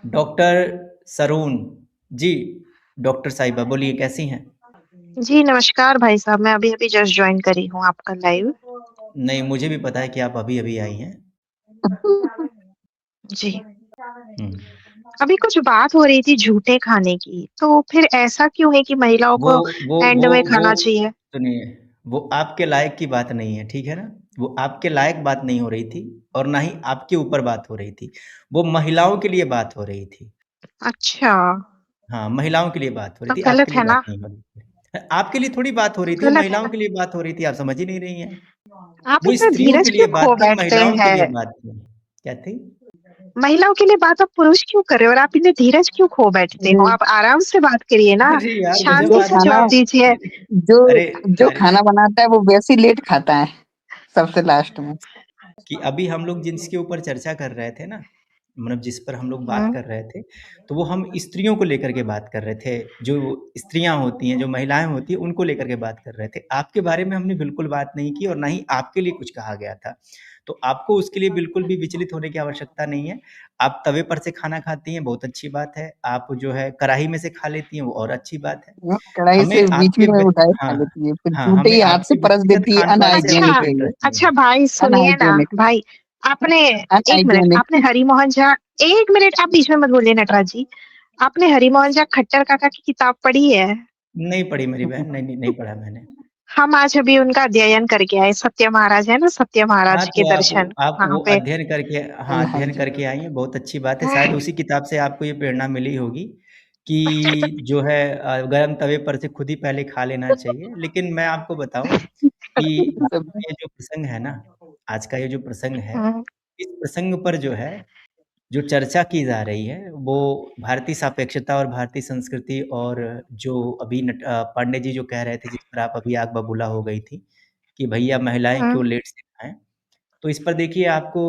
Doctor सरून जी। Doctor साहिबा बोलिए, कैसी हैं? जी, नमस्कार भाई साहब, मैं अभी-अभी जस्ट जॉइन करी हूँ आपका लाइव। नहीं, मुझे भी पता है कि आप अभी-अभी आई हैं। जी, हुँ। अभी कुछ बात हो रही थी झूठे खाने की, तो फिर ऐसा क्यों है कि महिलाओं वो को वो एंड वो में वो खाना चाहिए? सुनिए, वो आपके लायक की बात नहीं है, ठीक है ना? वो आपके लायक बात नहीं हो रही थी और ना ही आपके ऊपर बात हो रही थी। वो महिलाओं के लिए बात हो रही थी। अच्छा, हाँ, महिलाओं के लिए बात हो रही तो थी, आपके गलत लिए है बात ना? नहीं हो रही थी। आपके लिए थोड़ी बात हो तो रही थी, वो गलत है महिलाओं ना? के लिए बात हो रही थी, आप समझ ही नहीं रही हैं। आप वो इतना स्त्रियों धीरज के लिए क्यों बात खो थी, बैठते महिलाओं के लिए हैं? बात थी। क्या थी? महिलाओं के लिए बात आप पुरुष क्यों कर रहे हो और आप इतने धीरज क्यों खो बैठते हो? ये आप आराम से बात करिए ना, अरे यार, गज़ब जो शांति से बात खाना जवाब है। दीजिए। जो अरे जो अरे खाना बनाता है वो वैसे ही लेट खाता है सबसे लास्ट में। कि अभी हम लोग जिसके ऊपर चर्चा कर रहे थे ना, मतलब जिस पर हम लोग बात हुँ, कर रहे थे, तो वो हम स्त्रियों को लेकर के बात कर रहे थे। जो स्त्रियाँ होती हैं, जो महिलाएँ होती हैं, उनको लेकर के बात कर रहे थे। आपके बारे में हमने बिल्कुल बात नहीं की और ना ही आपके लिए कुछ कहा गया था। तो आपको उसके लिए बिल्कुल भी विचलित होने की आवश्यकता नहीं है। आप तवे पर से खाना खाती हैं, बहुत अच्छी बात है। आप जो है कढ़ाई में से खा लेती हैं, वो और अच्छी बात है। वो कढ़ाई हमें से बीच आपके में ब उठाए खा हाँ, लेती है, फिर हाँ, जूठे हमें ही हाथ से आपके परस व्यक्तिगत देती है। खान-पान से हमें अच्छा, अनहाइजीनिक कोई है ये। इंटरेस्ट नहीं अच्छा है। भाई सुनिए ना, अनहाइजीनिक। भाई आपने 1 मिनट, आपने अनहाइजीनिक। हरिमोहन झा 1 मिनट आप बीच में मत बोलिए नटराज जी। आपने हरिमोहन झा खट्टर काका की किताब पढ़ी है? नहीं पढ़ी मेरी बहन, नहीं, नहीं, नहीं पढ़ा मैंने। हम आज अभी उनका अध्ययन करके आए, सत्य महाराज है ना, सत्य हाँ, महाराज के तो आप दर्शन, आप वहाँ वो पे। अध्ययन करके हाँ, अध्ययन करके अनहाइजीनिक। आई हैं, बहुत अच्छी बात है। शायद उसी किताब से आपको ये प्रेरणा मिली होगी कि जो है गरम तवे पर से खुद ही पहले खा लेना चाहिए। लेकिन मैं आपको बताऊँ कि आज सब का ये जो प्रसंग है ना, आज का ये जो प्रसंग है, हुँ, इस प्रसंग पर जो है जो चर्चा की जा रही है, वो भारतीय सापेक्षता और भारतीय संस्कृति और जो अभी पांडे जी जो कह रहे थे, जिस पर आप अभी आग बबूला हो गई थी, कि भैया महिलाएँ हुँ। क्यों लेट से खाएँ। तो इस पर देखिए आपको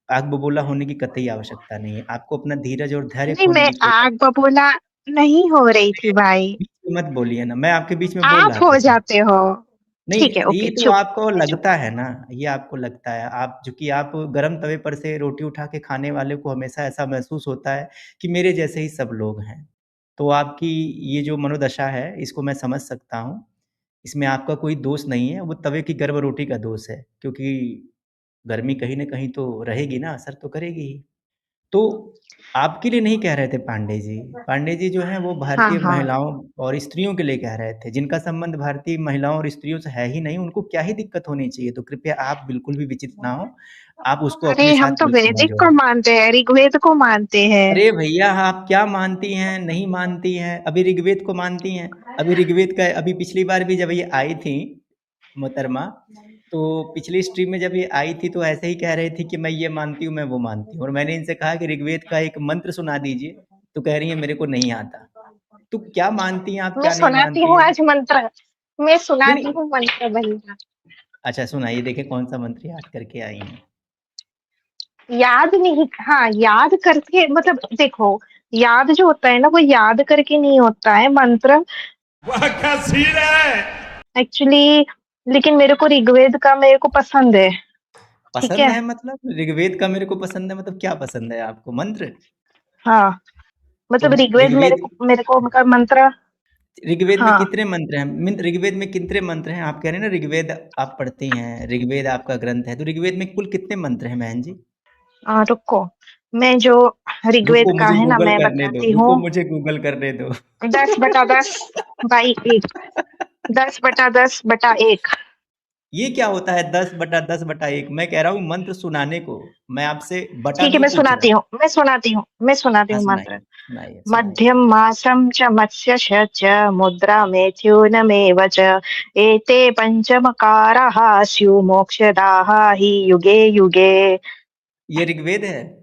आग बबूला होने की कतई आवश्यकता नहीं है। आपको अपना धीरज और धैर्य नहीं, खोने मैं की कोई आग बबूला नहीं हो रही थी भाई, बीच में मत बोलिए ना, मैं आपके बीच में बोल रहा आप था हो क्या? जाते हो। नहीं, ठीक है, ये ओके, तो चुप, आपको मैं चुप। लगता है ना, ये आपको लगता है। आप चूँकि आप गरम तवे पर से रोटी उठा के खाने वाले को हमेशा ऐसा महसूस होता है कि मेरे जैसे ही सब लोग हैं। तो आपकी ये जो मनोदशा है, इसको मैं समझ सकता हूँ। इसमें आपका कोई दोष नहीं है, वो तवे की गर्म रोटी का दोष है, क्योंकि गर्मी कहीं न कहीं तो रहेगी ना, असर तो करेगी ही। तो आपके लिए नहीं कह रहे थे पांडे जी। पांडे जी जो हैं वो हाँ, भारतीय हाँ। महिलाओं और स्त्रियों के लिए कह रहे थे। जिनका संबंध भारतीय महिलाओं और स्त्रियों से है ही नहीं, उनको क्या ही दिक्कत होनी चाहिए। तो कृपया आप बिल्कुल भी विचलित ना हों। आप उसको अरे, अपने हम साथ तो बिल्कुल ना वैदिक को जोड़ें। मानते हैं, ऋग्वेद को मानते हैं। अरे भैया, आप क्या मानती हैं, नहीं मानती हैं? अभी ऋग्वेद को मानती हैं? अभी ऋग्वेद का अभी पिछली बार भी जब ये आई थीं मोहतरमा, तो पिछली स्ट्रीम में जब ये आई थी तो ऐसे ही कह रही थी कि मैं ये मानती हूँ, मैं वो मानती हूँ और मैंने इनसे कहा कि ऋग्वेद का एक मंत्र सुना दीजिए, तो कह रही हैं मेरे को नहीं आता। तो क्या मानती हैं आप, मैं क्या नहीं सुनाती मानती हूँ हैं? आज मंत्र, मैं नहीं, सुनाती नहीं। हूँ मंत्र भैया। अच्छा सुनाइए, देखें कौन-सा मंत्र याद करके आई हैं? याद नहीं, हाँ, याद करके मतलब देखो, याद जो होता है ना, वो याद करके नहीं होता है मंत्र वाह क्या सीन है। एक्चुअली। लेकिन मेरे को पसंद है, ठीक पसंद है? है मतलब? ऋग्वेद का मेरे को पसंद है मतलब क्या पसंद है आपको? मंत्र? हाँ, तो मतलब ऋग्वेद ऋग्वेद मेरे को उनका मंत्र। ऋग्वेद में हाँ, कितने मंत्र हैं? ऋग्वेद में कितने मंत्र हैं? आप कह रहे हैं ना ऋग्वेद आप पढ़ती हैं, ऋग्वेद आपका ग्रंथ है, तो ऋग्वेद में कुल कितने मंत्र हैं बहन जी? रुको, मैं जो ऋग्वेद रुको का मुझे है ना, गूगल मैं करने दो, बताती हूँ। रुको मुझे गूगल करने दो। 10/10 बाई 1, 10/10/1। ये क्या होता है 10/10/1? मैं कह रहा हूँ मंत्र सुनाने को, मैं आपसे बटा ठीक है, नहीं पूछ रहा। मैं सुनाती हाँ हूँ मंत्र। सुनाइए, सुनाइए, सुनाइए। मध्यम मासं च मत्स्यश च मुद्रा मेथ्यूनमेव च एते पञ्चमकाराः स्युः मोक्षदाः हि युगे युगे। ये ऋग्वेद है?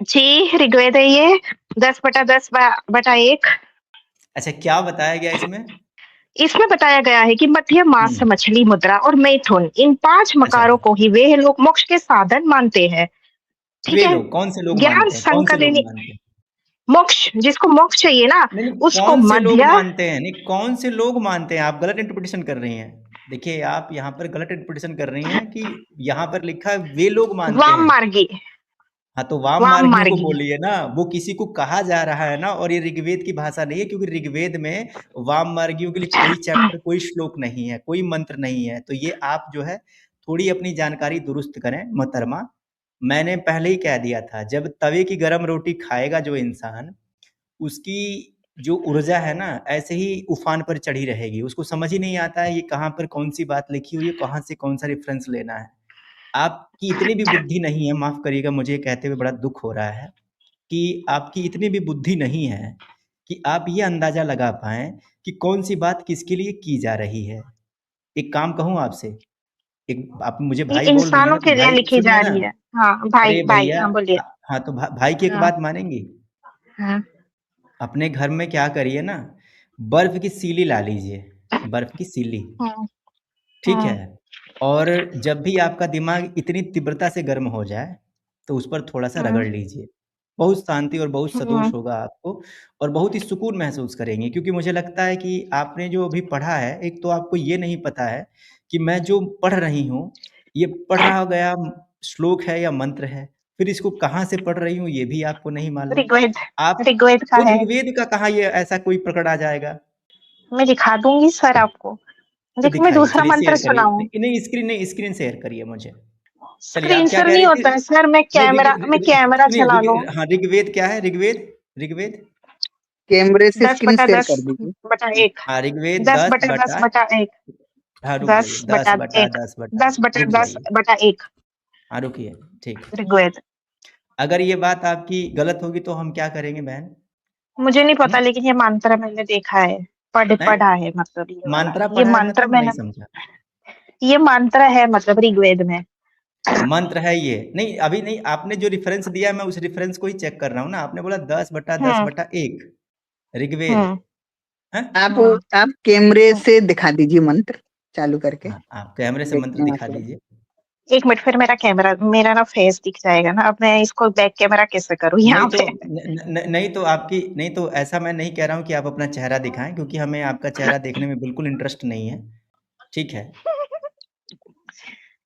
जी, ऋग्वेद है ये। 10/10/1। अच्छा क्या बताया गया इसमें? इसमें बताया गया है कि मध्यम मास, हुँ, मछली, मुद्रा और मैथुन, इन 5 अच्छा। मकारों को ही वे लोग मोक्ष के साधन मानते हैं। ठीक वे है? लोग, कौन से लोग ज्ञान मानते हैं? कौन से लोग संकलिनी मानते हैं? मोक्ष, जिसको मोक्ष चाहिए ना, नहीं, नहीं, उसको कौन से लोग मध्य। मानते हैं? नहीं, कौन से लोग मानते हैं? आप गलत इंटरप्रिटेशन कर रही हैं। देखिए, आप यहाँ पर गलत इंटरप्रिटेशन कर रही हैं कि यहाँ पर लिखा है वे लोग मानते वाम हैं। मार्गी, हाँ, तो वाम वाम मार्गियों को मार्गी। बोलिए ना, वो किसी को कहा जा रहा है ना, और ये ऋग्वेद की भाषा नहीं है, क्योंकि ऋग्वेद में वाम मार्गियों के लिए कोई चैप्टर, कोई श्लोक नहीं है, कोई मंत्र नहीं है। तो ये आप जो है थोड़ी अपनी जानकारी दुरुस्त करें मोहतरमा। मैंने पहले ही कह दिया था, जब तवे की गरम रोटी खाएगा जो इंसान, उसकी जो ऊर्जा है ना ऐसे ही उफान पर चढ़ी रहेगी। उसको समझ ही नहीं आता है ये कहाँ पर कौन सी बात लिखी हुई है, कहाँ से कौन सा रेफरेंस लेना है। आपकी इतनी भी बुद्धि नहीं है, माफ करिएगा मुझे कहते हुए बड़ा दुख हो रहा है, कि आपकी इतनी भी बुद्धि नहीं है कि आप ये अंदाजा लगा पाएं कि कौन सी बात किसके लिए की जा रही है। एक काम कहूँ आपसे, एक आप मुझे ये भाई बोल रही हैं इंसानों ना, तो के लिए भाई लिखी सुनिए जा ना। रही है। हाँ भाई, अरे भाई, भैया, हाँ बोलिए। हाँ तो भाई की एक हाँ, बात मानेंगी। हाँ, अपने घर में क्या करिए ना, बर्फ की सीली ला लीजिए, बर्फ की सीली, हाँ, ठीक है। हाँ, और जब भी आपका दिमाग इतनी तीव्रता से गर्म हो जाए, तो उस पर थोड़ा सा हाँ, रगड़ लीजिए। बहुत शांति और बहुत हाँ, सदोष होगा आपको, और बहुत ही सुकून महसूस करेंगे। क्योंकि मुझे लगता है कि आपने जो अभी पढ़ा है, एक तो आपको ये नहीं पता है कि मैं जो पढ़ रही हूँ, ये पढ़ रहा गया श्लोक है या मंत्र है। फिर इसको कहाँ से पढ़ रही हूँ ये भी आपको नहीं मालूम। ऋग्वेद, आप ऋग्वेद का तो है। ऋग्वेद का कहाँ ये ऐसा कोई प्रकट आ जाएगा? मैं दिखा दूंगी सर आपको। तो देखो, मैं दिखाइए, दूसरा चलिए मंत्र शेयर करिए। सुनाऊं। नहीं नहीं, स्क्रीन शेयर करिए मुझे। चलिए, आप स्क्रीन क्या शेयर कह नहीं रही थी? होता है सर, नहीं, मैं कैमरा सुनिए, चला लूं। हाँ, ऋग्वेद क्या है? ऋग्वेद, ऋग्वेद, कैमरे से दस स्क्रीन बटा शेयर दस कर दीजिए। बटा एक हाँ, ऋग्वेद दस दस बटा दस बटा बटा एक हाँ, रुक दस जाइए, बटा एक 10 बटा, 10 बटा रुक 10 जाइए। बटा एक हाँ, रुकिए, ठीक है। ऋग्वेद। अगर ये बात आपकी गलत होगी तो हम क्या करेंगे बहन? मुझे नहीं हुँ? पता, लेकिन ये मंत्र मैंने देखा है, हैं? पढ़ा है, मतलब ये वाला, मात्रा ये पढ़ा है मंत्र मतलब नहीं मैंने, समझा। ये मंत्र है मतलब ऋग्वेद में। मंत्र है ये? नहीं, अभी नहीं, आपने जो रेफरेंस दिया है मैं उस रेफरेंस को ही चेक कर रहा हूँ ना। आपने बोला 10 बटा 10 हम्म, बटा 1 ऋग्वेद, हम्म, हैं? हम्म, आप कैमरे हम्म। से दिखा दीजिए मंत्र चालू करके। हाँ, आप कैमरे से मंत्र देखते हैं दिखा आपको। दीजिए। एक मिनट, फिर मेरा ना फेस दिख जाएगा ना। अब मैं इसको बैक कैमरा कैसे करूँ नहीं यहाँ तो पे? नहीं तो ऐसा मैं नहीं कह रहा हूँ कि आप अपना चेहरा दिखाएं, क्योंकि हमें आपका चेहरा देखने में बिल्कुल इंटरेस्ट नहीं है, ठीक है।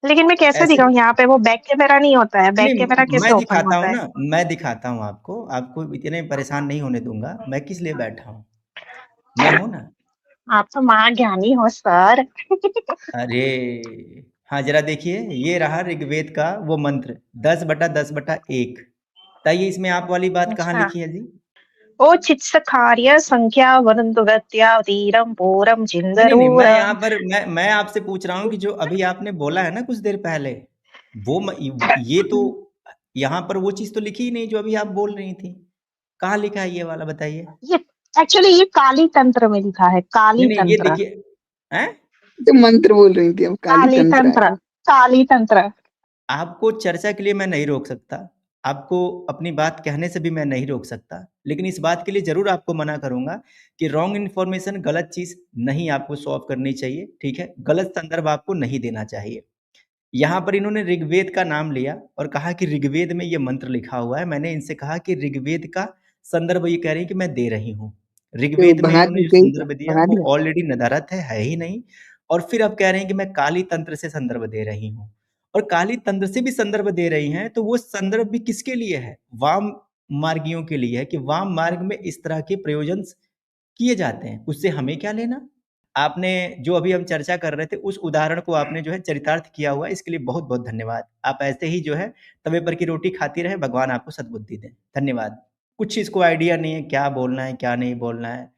लेकिन मैं कैसे ऐसे दिखाऊँ यहाँ पे? वो बैक कैमरा नहीं होता है, बैक कैमरा नहीं, कैसे मैं ओपन दिखाता होता हूँ है? ना, मैं दिखाता हूँ आपको, आपको इतने परेशान नहीं होने दूंगा। मैं किस लिए बैठा हूँ, मैं हूँ ना। आप तो महाज्ञानी हो सर। अरे हाँ, जरा देखिए, ये रहा ऋग्वेद का वो मंत्र 10 बटा 10 बटा 1। बताइए इसमें आप वाली बात कहाँ अच्छा। लिखी है जी? ओ चित्सखार्य संख्या वरंतुगत्या तीरम पूरम नहीं, मैं चिंदरूरम। यहाँ पर मैं आपसे पूछ रहा हूँ कि जो अभी आपने बोला है ना कुछ देर पहले, ये तो यहाँ पर वो चीज़ तो लिखी ही नहीं जो अभी आप बोल रही थी। कहाँ लिखा है ये वाला, बताइए? ये एक्चुअली ये काली तंत्र में लिखा है, नहीं, काली नहीं, ये तंत्र। देखिए, हैं? जो मंत्र बोल रही थी अब काली काली तंत्र तंत्र, आया। काली तंत्र। आपको चर्चा के लिए मैं नहीं रोक सकता, आपको अपनी बात कहने से भी मैं नहीं रोक सकता, लेकिन इस बात के लिए ज़रूर आपको मना करूँगा कि रॉन्ग इन्फॉर्मेशन, गलत चीज़ नहीं आपको शो ऑफ करनी चाहिए, ठीक है? गलत संदर्भ आपको नहीं देना चाहिए। यहाँ पर इन्होंने ऋग्वेद का नाम लिया और कहा कि ऋग्वेद में ये मंत्र लिखा हुआ है। मैंने इनसे कहा कि ऋग्वेद का संदर्भ ये कह रही हैं कि मैं दे रही हूँ। तो ऋग्वेद में भगा इन्होंने दी जो गई क्या? संदर्भ दिया भगा वो दिया। ऑलरेडी नदारत है ही नहीं। और फिर अब कह रहे हैं कि मैं काली तंत्र से संदर्भ दे रही हूँ। और काली तंत्र से भी संदर्भ दे रही हैं, तो वो संदर्भ भी किसके लिए है? वाम मार्गियों के लिए है कि वाम मार्ग में इस तरह के प्रयोजन किए जाते हैं, उससे हमें क्या लेना? आपने जो अभी हम चर्चा कर रहे थे, उस उदाहरण को आपने जो है चरितार्थ किया हुआ है, इसके लिए बहुत-बहुत धन्यवाद। आप ऐसे ही जो है तवे पर की रोटी खाती रहें, भगवान आपको सद्बुद्धि दें। धन्यवाद। कुछ इसको आइडिया नहीं है, क्या बोलना है, क्या नहीं बोलना है।